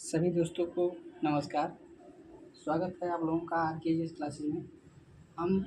सभी दोस्तों को नमस्कार। स्वागत है आप लोगों का आज के इस क्लासेस में। हम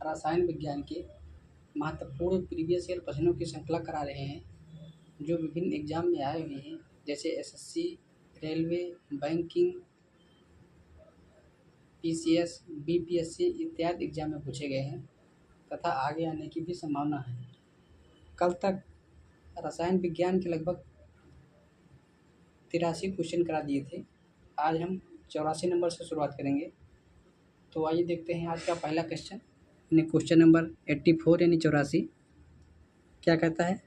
रसायन विज्ञान के महत्वपूर्ण प्रीवियस ईयर प्रश्नों की श्रृंखला करा रहे हैं जो विभिन्न एग्जाम में आए हुए हैं, जैसे SSC, railway, banking, PCS, BPSC इत्यादि एग्जाम में पूछे गए हैं तथा आगे आने की भी संभावना है। कल तक रसायन विज्ञान के लगभग 83 क्वेश्चन करा दिए थे। आज हम 84 नंबर से शुरुआत करेंगे। तो आइए देखते हैं आज का पहला क्वेश्चन यानी क्वेश्चन नंबर 84 यानी 84 क्या कहता है।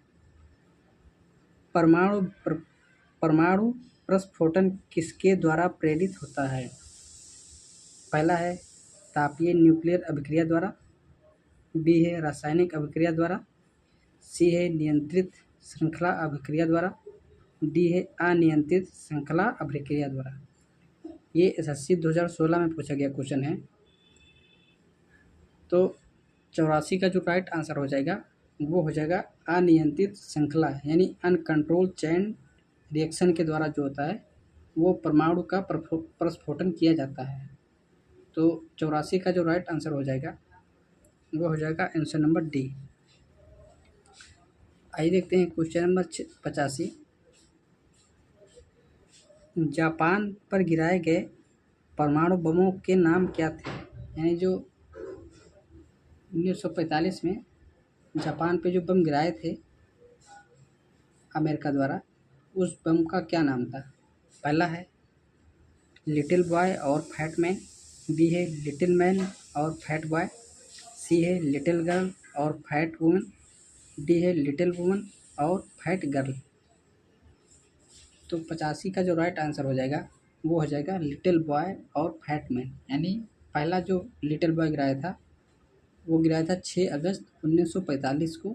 परमाणु प्रस्फोटन किसके द्वारा प्रेरित होता है। पहला है तापीय न्यूक्लियर अभिक्रिया द्वारा, बी है रासायनिक अभिक्रिया द्वारा, सी है नियंत्रित श्रृंखला अभिक्रिया द्वारा, डी है अनियंत्रित श्रृंखला अभिक्रिया द्वारा। ये एसएससी 2016 में पूछा गया क्वेश्चन है। तो 84 का जो राइट आंसर हो जाएगा वो हो जाएगा अनियंत्रित श्रृंखला यानी अनकंट्रोल चेन रिएक्शन के द्वारा जो होता है वो परमाणु का प्रस्फोटन किया जाता है। तो 84 का जो राइट आंसर हो जाएगा वो हो जाएगा आंसर नंबर डी। आइए देखते हैं क्वेश्चन नंबर 85। जापान पर गिराए गए परमाणु बमों के नाम क्या थे। यानी जो 1945 में जापान पे जो बम गिराए थे अमेरिका द्वारा, उस बम का क्या नाम था। पहला है लिटिल बॉय और फैट मैन, बी है लिटिल मैन और फैट बॉय, सी है लिटिल गर्ल और फैट वुमन, डी है लिटिल वुमन और फैट गर्ल। तो 85 का जो राइट आंसर हो जाएगा वो हो जाएगा लिटिल बॉय और फैट मैन। यानी पहला जो लिटिल बॉय गिराया था वो गिराया था 6 अगस्त 1945 को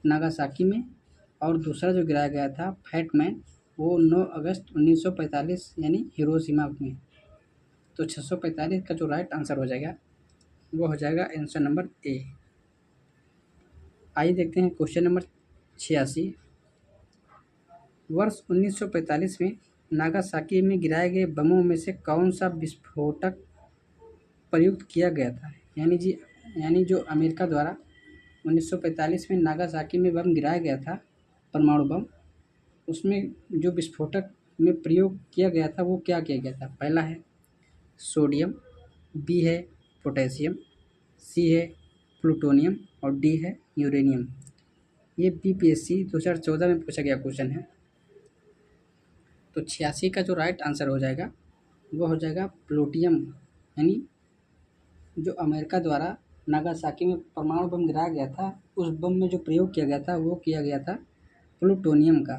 नागासाकी में, और दूसरा जो गिराया गया था फैट मैन वो 9 अगस्त 1945 यानी हिरोशिमा में। तो 645 का जो राइट आंसर हो जाएगा वो हो जाएगा आंसर नंबर ए। आइए देखते हैं क्वेश्चन नंबर 86। वर्ष 1945 में नागासाकी में गिराए गए बमों में से कौन सा विस्फोटक प्रयुक्त किया गया था। यानी जो अमेरिका द्वारा 1945 में नागासाकी में बम गिराया गया था परमाणु बम, उसमें जो विस्फोटक में प्रयोग किया गया था वो क्या किया गया था। पहला है सोडियम, बी है पोटेशियम, सी है प्लूटोनियम और डी है यूरेनियम। ये बीपीएससी 2014 में पूछा गया क्वेश्चन है। तो 86 का जो राइट आंसर हो जाएगा वो हो जाएगा प्लूटोनियम। यानी जो अमेरिका द्वारा नागासाकी में परमाणु बम गिराया गया था उस बम में जो प्रयोग किया गया था वो किया गया था प्लूटोनियम का।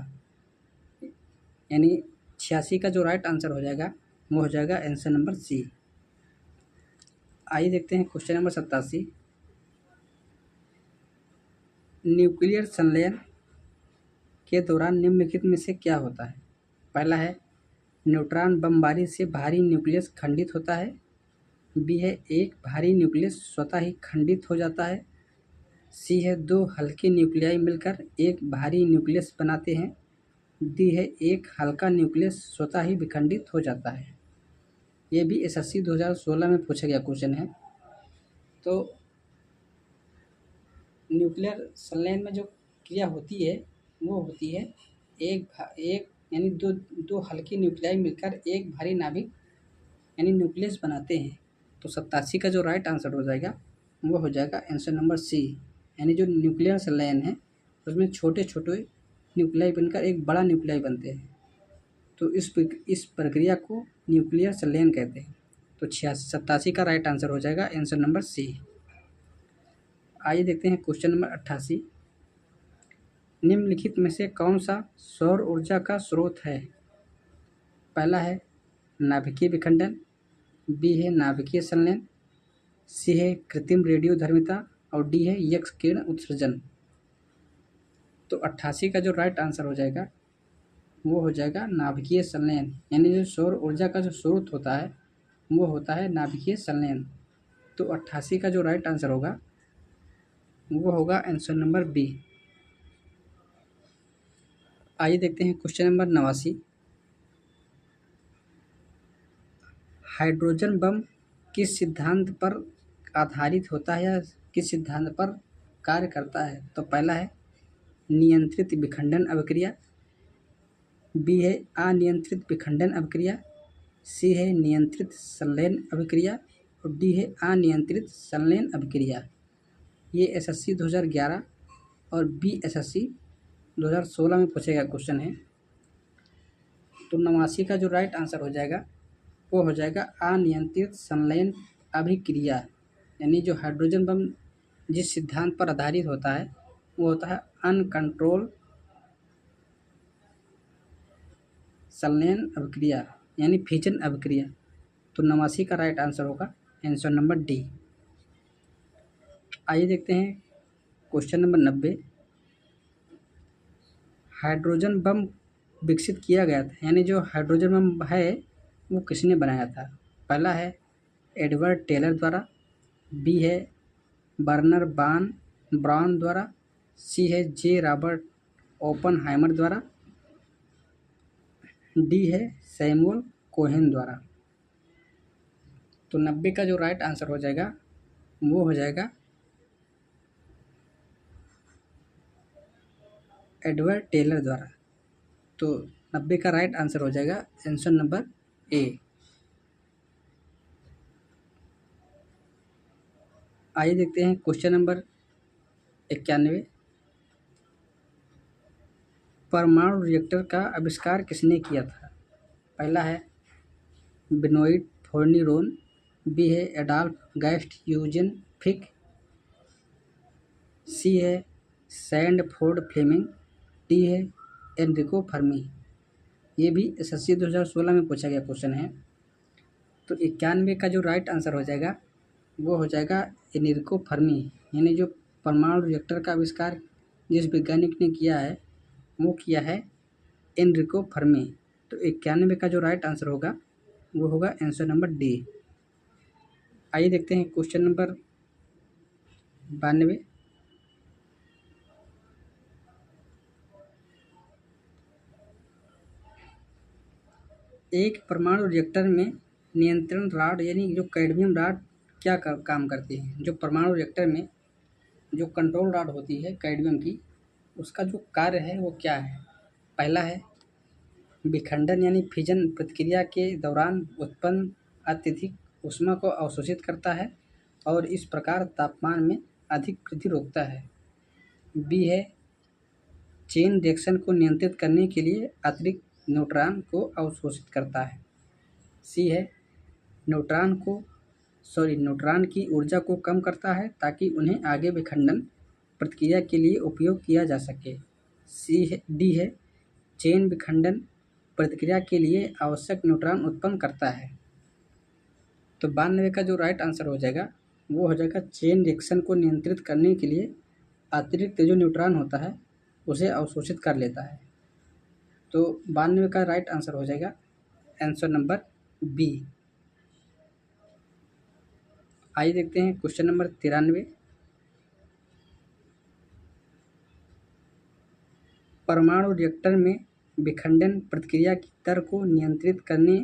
यानी 86 का जो राइट आंसर हो जाएगा वो हो जाएगा आंसर नंबर सी। आइए देखते हैं क्वेश्चन नंबर 87। न्यूक्लियर संलयन के दौरान निम्नलिखित में से क्या होता है। पहला है न्यूट्रॉन बमबारी से भारी न्यूक्लियस खंडित होता है, बी है एक भारी न्यूक्लियस स्वतः ही खंडित हो जाता है, सी है दो हल्के न्यूक्लियाई मिलकर एक भारी न्यूक्लियस बनाते हैं, डी है एक हल्का न्यूक्लियस स्वतः ही विखंडित हो जाता है। ये भी एसएससी 2016 में पूछा गया क्वेश्चन है। तो न्यूक्लियर संलयन में जो क्रिया होती है वो होती है एक यानी दो हल्के न्यूक्लियाई मिलकर एक भारी नाभिक यानी न्यूक्लियस बनाते हैं। तो 87 का जो राइट आंसर हो जाएगा वो हो जाएगा आंसर नंबर सी। यानी जो न्यूक्लियर संलयन है उसमें छोटे छोटे न्यूक्लियाई बनकर एक बड़ा न्यूक्लियाई बनते हैं। तो इस प्रक्रिया को न्यूक्लियर संलयन कहते हैं। तो 87 का राइट आंसर हो जाएगा आंसर नंबर सी। आइए देखते हैं क्वेश्चन नंबर 88। निम्नलिखित में से कौन सा सौर ऊर्जा का स्रोत है। पहला है नाभिकीय विखंडन, बी है नाभिकीय संलयन, सी है कृत्रिम रेडियोधर्मिता और डी है यक्स किरण उत्सर्जन। तो 88 का जो राइट आंसर हो जाएगा वो हो जाएगा नाभिकीय संलयन। यानी जो सौर ऊर्जा का जो स्रोत होता है वो होता है नाभिकीय संलयन। तो 88 का जो राइट आंसर होगा वो होगा आंसर नंबर बी। आइए देखते हैं क्वेश्चन नंबर 89। हाइड्रोजन बम किस सिद्धांत पर आधारित होता है या किस सिद्धांत पर कार्य करता है? तो पहला है नियंत्रित विखंडन अभिक्रिया, बी है अनियंत्रित विखंडन अभिक्रिया, सी है नियंत्रित संलयन अभिक्रिया और डी है अनियंत्रित संलयन अभिक्रिया। ये एसएससी 2011 और बीएसएससी 2016 में पूछे गया क्वेश्चन है। तो 89 का जो राइट आंसर हो जाएगा वो हो जाएगा अनियंत्रित संलयन अभिक्रिया। यानी जो हाइड्रोजन बम जिस सिद्धांत पर आधारित होता है वो होता है अनकंट्रोल संलयन अभिक्रिया यानी फिजन अभिक्रिया। तो 89 का राइट आंसर होगा आंसर नंबर डी। आइए देखते हैं क्वेश्चन नंबर 90। हाइड्रोजन बम विकसित किया गया था, यानी जो हाइड्रोजन बम है वो किसने बनाया था? पहला है एडवर्ड टेलर द्वारा, बी है बर्नर ब्राउन द्वारा, सी है जे रॉबर्ट ओपनहाइमर द्वारा, डी है सैमुअल कोहेन द्वारा। तो 90 का जो राइट आंसर हो जाएगा वो हो जाएगा एडवर्ड टेलर द्वारा। तो 90 का राइट आंसर हो जाएगा आंसर नंबर ए। आइए देखते हैं क्वेश्चन नंबर 91। परमाणु रिएक्टर का आविष्कार किसने किया था? पहला है बेनोइट फोर्निरोन, बी है एडॉल्फ गैस्ट यूजेन फिक, सी है सैंडफोर्ड फ्लेमिंग, डी है एनरिको फर्मी। ये भी एसएससी 2016 में पूछा गया क्वेश्चन है। तो 91 का जो राइट आंसर हो जाएगा वो हो जाएगा एनरिको फर्मी। यानी जो परमाणु रिएक्टर का आविष्कार जिस वैज्ञानिक ने किया है वो किया है एनरिको फर्मी। तो 91 का जो राइट आंसर होगा वो होगा आंसर नंबर डी। आइए देखते हैं क्वेश्चन नंबर 92। एक परमाणु रिएक्टर में नियंत्रण रॉड यानी जो कैडमियम रॉड क्या काम करती है? जो परमाणु रिएक्टर में जो कंट्रोल रॉड होती है कैडमियम की, उसका जो कार्य है वो क्या है? पहला है विखंडन यानी फिजन प्रतिक्रिया के दौरान उत्पन्न अत्यधिक ऊष्मा को अवशोषित करता है और इस प्रकार तापमान में अधिक वृद्धि रोकता है। बी है चेन रिएक्शन को नियंत्रित करने के लिए अतिरिक्त न्यूट्रॉन को अवशोषित करता है। सी है न्यूट्रॉन की ऊर्जा को कम करता है ताकि उन्हें आगे विखंडन प्रतिक्रिया के लिए उपयोग किया जा सके। डी है चेन विखंडन प्रतिक्रिया के लिए आवश्यक न्यूट्रॉन उत्पन्न करता है। तो 92 का जो राइट आंसर हो जाएगा वो हो जाएगा चेन रिएक्शन को नियंत्रित करने के लिए अतिरिक्त जो न्यूट्रॉन होता है उसे अवशोषित कर लेता है। तो 92 का राइट आंसर हो जाएगा आंसर नंबर बी। आइए देखते हैं क्वेश्चन नंबर 93। परमाणु रिएक्टर में विखंडन प्रक्रिया की दर को नियंत्रित करने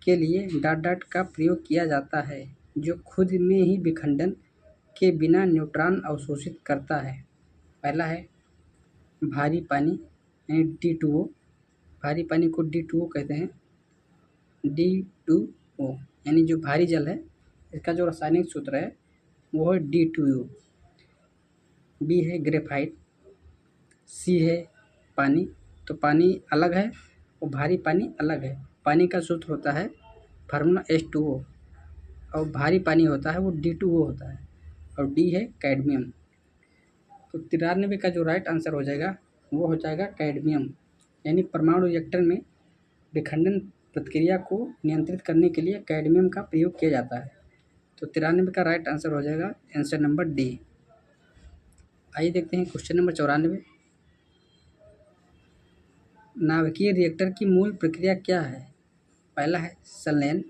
के लिए डॉट का प्रयोग किया जाता है जो खुद में ही विखंडन के बिना न्यूट्रॉन अवशोषित करता है। पहला है भारी पानी यानी D2O, भारी पानी को D2O कहते हैं, D2O यानी जो भारी जल है इसका जो रासायनिक सूत्र है वो है D2O। बी है ग्रेफाइट, सी है पानी, तो पानी अलग है और भारी पानी अलग है। पानी का सूत्र होता है फार्मूला H2O और भारी पानी होता है वो D2O होता है और डी है कैडमियम। तो 93 का जो राइट आंसर हो जाएगा वो हो जाएगा कैडमियम। यानी परमाणु रिएक्टर में विखंडन प्रतिक्रिया को नियंत्रित करने के लिए कैडमियम का प्रयोग किया जाता है। तो 93 का राइट आंसर हो जाएगा आंसर नंबर डी। आइए देखते हैं क्वेश्चन नंबर 94। नाभिकीय रिएक्टर की मूल प्रक्रिया क्या है? पहला है संलयन,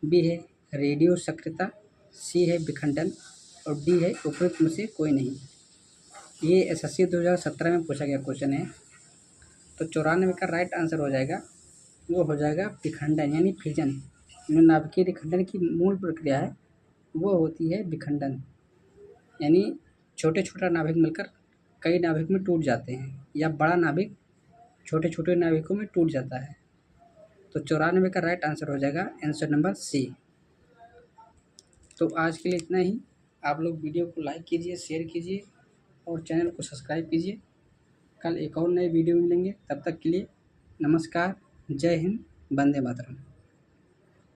बी है रेडियो सक्रियता, सी है विखंडन और डी है उपरोक्त में से कोई नहीं। ये एसएससी 2017 में पूछा गया क्वेश्चन है। तो 94 का राइट आंसर हो जाएगा वो हो जाएगा विखंडन यानी फिजन। जो नाभिकीय विखंडन की मूल प्रक्रिया है वो होती है विखंडन, यानी छोटे छोटा नाभिक मिलकर कई नाभिक में टूट जाते हैं, या बड़ा नाभिक छोटे छोटे नाभिकों में टूट जाता है। तो 94 का राइट आंसर हो जाएगा आंसर नंबर सी। तो आज के लिए इतना ही। आप लोग वीडियो को लाइक कीजिए, शेयर कीजिए और चैनल को सब्सक्राइब कीजिए। कल एक और नए वीडियो मिलेंगे, तब तक के लिए नमस्कार, जय हिंद, वंदे मातरम।